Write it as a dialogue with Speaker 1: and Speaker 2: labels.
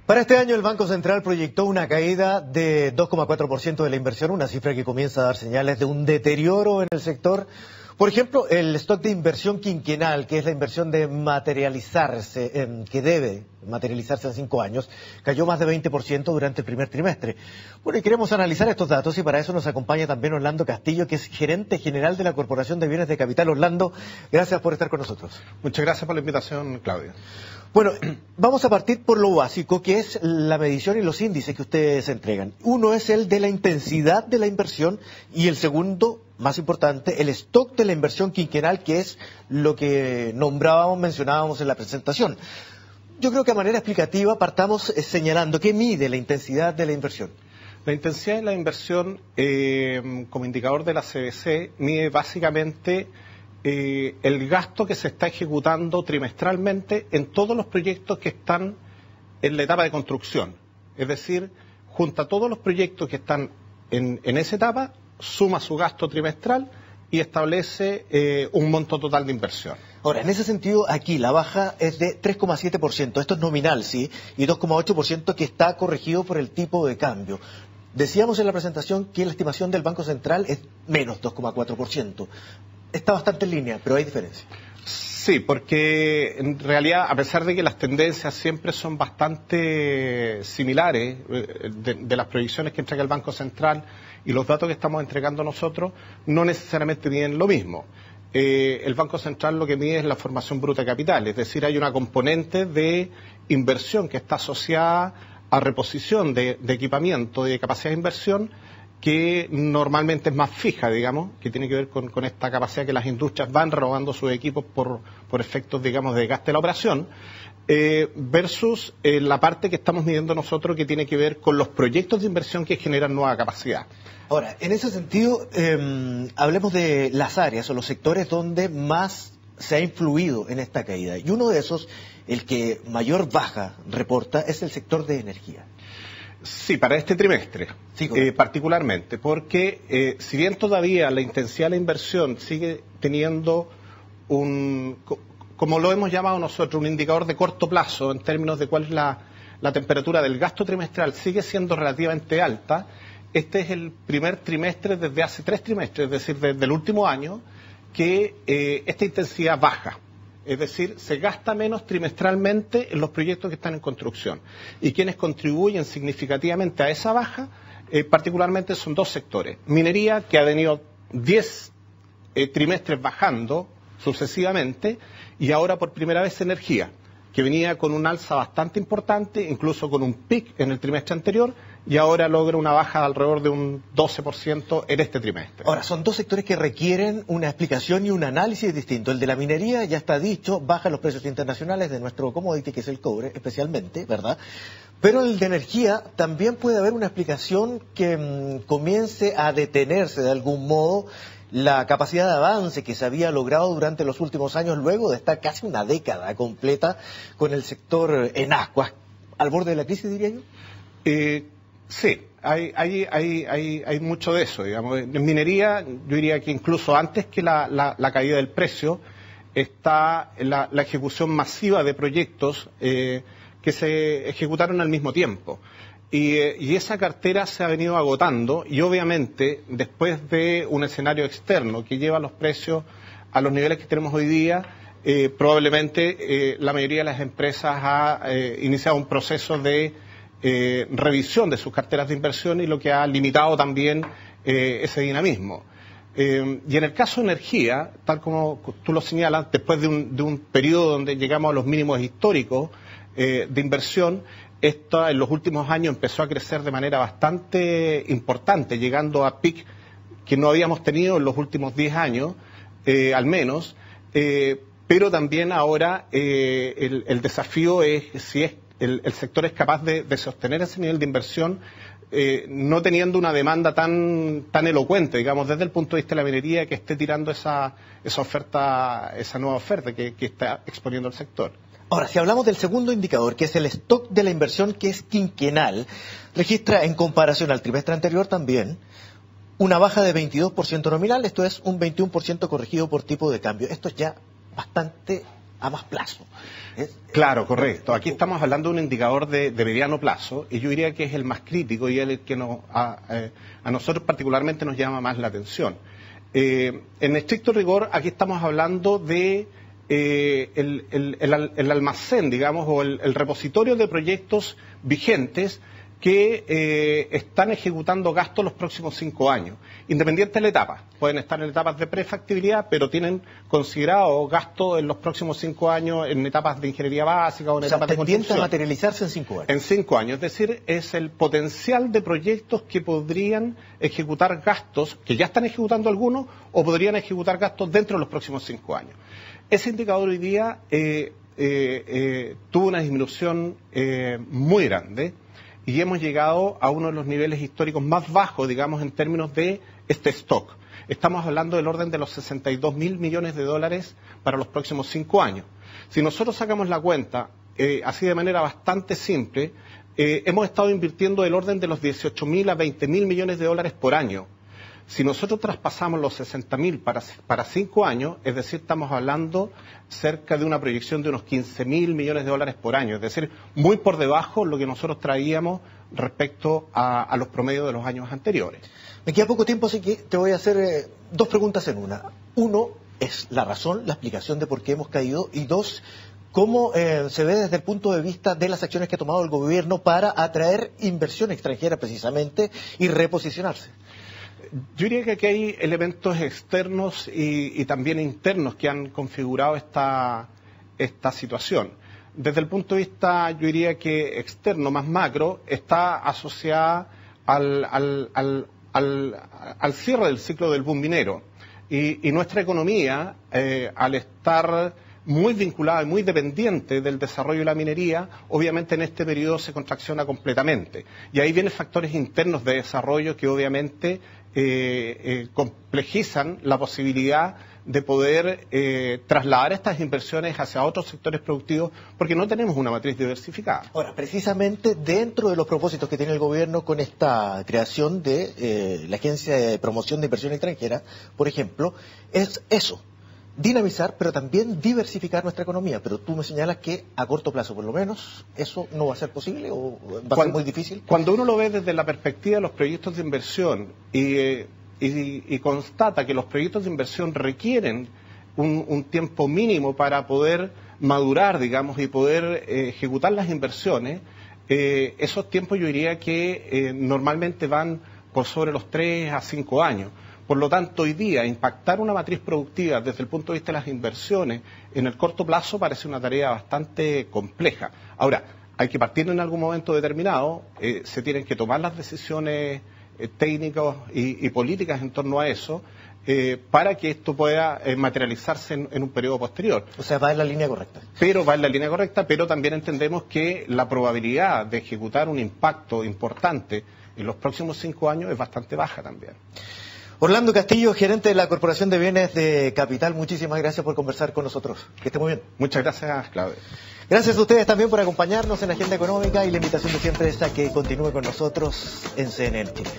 Speaker 1: Para este año el Banco Central proyectó una caída de 2,4% de la inversión, una cifra que comienza a dar señales de un deterioro en el sector. Por ejemplo, el stock de inversión quinquenal, que es la inversión de materializarse, que debe materializarse en 5 años, cayó más de 20% durante el primer trimestre. Bueno, y queremos analizar estos datos y para eso nos acompaña también Orlando Castillo, que es gerente general de la Corporación de Bienes de Capital. Orlando, gracias por estar con nosotros.
Speaker 2: Muchas gracias por la invitación, Claudio.
Speaker 1: Bueno, vamos a partir por lo básico, que es la medición y los índices que ustedes entregan. Uno es el de la intensidad de la inversión y el segundo, más importante, el stock de la inversión quinquenal, que es lo que mencionábamos en la presentación. Yo creo que a manera explicativa partamos señalando qué mide la intensidad de la inversión.
Speaker 2: La intensidad de la inversión, como indicador de la CBC, mide básicamente el gasto que se está ejecutando trimestralmente en todos los proyectos que están en la etapa de construcción. Es decir, junta todos los proyectos que están en esa etapa, suma su gasto trimestral y establece un monto total de inversión.
Speaker 1: Ahora, en ese sentido, aquí la baja es de 3,7%. Esto es nominal, ¿sí? Y 2,8% que está corregido por el tipo de cambio. Decíamos en la presentación que la estimación del Banco Central es menos 2,4%. Está bastante en línea, pero hay diferencia.
Speaker 2: Sí, porque en realidad, a pesar de que las tendencias siempre son bastante similares de las proyecciones que entrega el Banco Central y los datos que estamos entregando nosotros, no necesariamente miden lo mismo. El Banco Central lo que mide es la formación bruta de capital, es decir, hay una componente de inversión que está asociada a reposición de equipamiento y de capacidad de inversión que normalmente es más fija, digamos, que tiene que ver con esta capacidad que las industrias van renovando sus equipos por efectos, digamos, de gasto de la operación, versus la parte que estamos midiendo nosotros que tiene que ver con los proyectos de inversión que generan nueva capacidad.
Speaker 1: Ahora, en ese sentido, hablemos de las áreas o los sectores donde más se ha influido en esta caída. Y uno de esos, el que mayor baja reporta, es el sector de energía.
Speaker 2: Sí, para este trimestre, sí, particularmente, porque si bien todavía la intensidad de la inversión sigue teniendo como lo hemos llamado nosotros, un indicador de corto plazo en términos de cuál es la temperatura del gasto trimestral, sigue siendo relativamente alta. Este es el primer trimestre desde hace 3 trimestres, es decir, desde el último año, que esta intensidad baja. Es decir, se gasta menos trimestralmente en los proyectos que están en construcción. Y quienes contribuyen significativamente a esa baja, particularmente son 2 sectores. Minería, que ha venido 10 trimestres bajando sucesivamente, y ahora por primera vez energía, que venía con un alza bastante importante, incluso con un pic en el trimestre anterior, y ahora logra una baja de alrededor de un 12% en este trimestre.
Speaker 1: Ahora, son 2 sectores que requieren una explicación y un análisis distinto. El de la minería, ya está dicho, baja los precios internacionales de nuestro commodity, que es el cobre, especialmente, ¿verdad? Pero el de energía también puede haber una explicación que comience a detenerse de algún modo la capacidad de avance que se había logrado durante los últimos años, luego de estar casi una década completa con el sector en ascuas, al borde de la crisis, diría yo.
Speaker 2: Sí, hay mucho de eso, digamos. En minería, yo diría que incluso antes que la caída del precio, está la ejecución masiva de proyectos que se ejecutaron al mismo tiempo. Y esa cartera se ha venido agotando y obviamente después de un escenario externo que lleva los precios a los niveles que tenemos hoy día, probablemente la mayoría de las empresas ha iniciado un proceso de revisión de sus carteras de inversión y lo que ha limitado también ese dinamismo. Y en el caso de energía, tal como tú lo señalas, después de un periodo donde llegamos a los mínimos históricos de inversión, esta en los últimos años empezó a crecer de manera bastante importante, llegando a pic que no habíamos tenido en los últimos 10 años, al menos, pero también ahora el desafío es si el sector es capaz de sostener ese nivel de inversión, no teniendo una demanda tan elocuente, digamos, desde el punto de vista de la minería, que esté tirando esa oferta, esa nueva oferta que está exponiendo el sector.
Speaker 1: Ahora, si hablamos del segundo indicador, que es el stock de la inversión, que es quinquenal, registra en comparación al trimestre anterior también una baja de 22% nominal, esto es un 21% corregido por tipo de cambio. Esto es ya bastante a más plazo.
Speaker 2: Claro, correcto. Aquí estamos hablando de un indicador de mediano plazo y yo diría que es el más crítico y el que a nosotros particularmente nos llama más la atención. En estricto rigor, aquí estamos hablando de el almacén, digamos, o el repositorio de proyectos vigentes que están ejecutando gastos los próximos 5 años, independiente de la etapa. Pueden estar en etapas de prefactibilidad, pero tienen considerado gastos en los próximos 5 años en etapas de ingeniería básica o en etapas de construcción.
Speaker 1: A materializarse en 5 años.
Speaker 2: En 5 años, es decir, es el potencial de proyectos que podrían ejecutar gastos, que ya están ejecutando algunos, o podrían ejecutar gastos dentro de los próximos 5 años. Ese indicador hoy día tuvo una disminución muy grande, y hemos llegado a uno de los niveles históricos más bajos, digamos, en términos de este stock. Estamos hablando del orden de los 62.000 millones de dólares para los próximos 5 años. Si nosotros sacamos la cuenta, así de manera bastante simple, hemos estado invirtiendo del orden de los 18.000 a 20.000 millones de dólares por año. Si nosotros traspasamos los 60.000 para 5 años, es decir, estamos hablando cerca de una proyección de unos 15.000 millones de dólares por año, es decir, muy por debajo de lo que nosotros traíamos respecto a los promedios de los años anteriores.
Speaker 1: Me queda poco tiempo, así que te voy a hacer 2 preguntas en una. Uno es la razón, la explicación de por qué hemos caído, y 2, ¿cómo se ve desde el punto de vista de las acciones que ha tomado el gobierno para atraer inversión extranjera precisamente y reposicionarse?
Speaker 2: Yo diría que aquí hay elementos externos y también internos que han configurado esta situación. Desde el punto de vista, yo diría que externo, más macro, está asociada al cierre del ciclo del boom minero. Y nuestra economía, al estar muy vinculada y muy dependiente del desarrollo de la minería, obviamente en este periodo se contracciona completamente. Y ahí vienen factores internos de desarrollo que obviamente complejizan la posibilidad de poder trasladar estas inversiones hacia otros sectores productivos porque no tenemos una matriz diversificada.
Speaker 1: Ahora, precisamente dentro de los propósitos que tiene el gobierno con esta creación de la Agencia de Promoción de Inversión Extranjera, por ejemplo, es eso. Dinamizar, pero también diversificar nuestra economía. Pero tú me señalas que a corto plazo, por lo menos, ¿eso no va a ser posible o va a ser muy difícil?
Speaker 2: Cuando uno lo ve desde la perspectiva de los proyectos de inversión y constata que los proyectos de inversión requieren un tiempo mínimo para poder madurar, digamos, y poder ejecutar las inversiones, esos tiempos yo diría que normalmente van por sobre los 3 a 5 años. Por lo tanto, hoy día, impactar una matriz productiva desde el punto de vista de las inversiones en el corto plazo parece una tarea bastante compleja. Ahora, hay que partir en algún momento determinado, se tienen que tomar las decisiones técnicas y políticas en torno a eso, para que esto pueda materializarse en un periodo posterior.
Speaker 1: O sea, va en la línea correcta.
Speaker 2: Pero va en la línea correcta, pero también entendemos que la probabilidad de ejecutar un impacto importante en los próximos 5 años es bastante baja también.
Speaker 1: Orlando Castillo, gerente de la Corporación de Bienes de Capital, muchísimas gracias por conversar con nosotros. Que esté muy bien.
Speaker 2: Muchas gracias, Claudio.
Speaker 1: Gracias a ustedes también por acompañarnos en Agenda Económica y la invitación de siempre es a que continúe con nosotros en CNN Chile.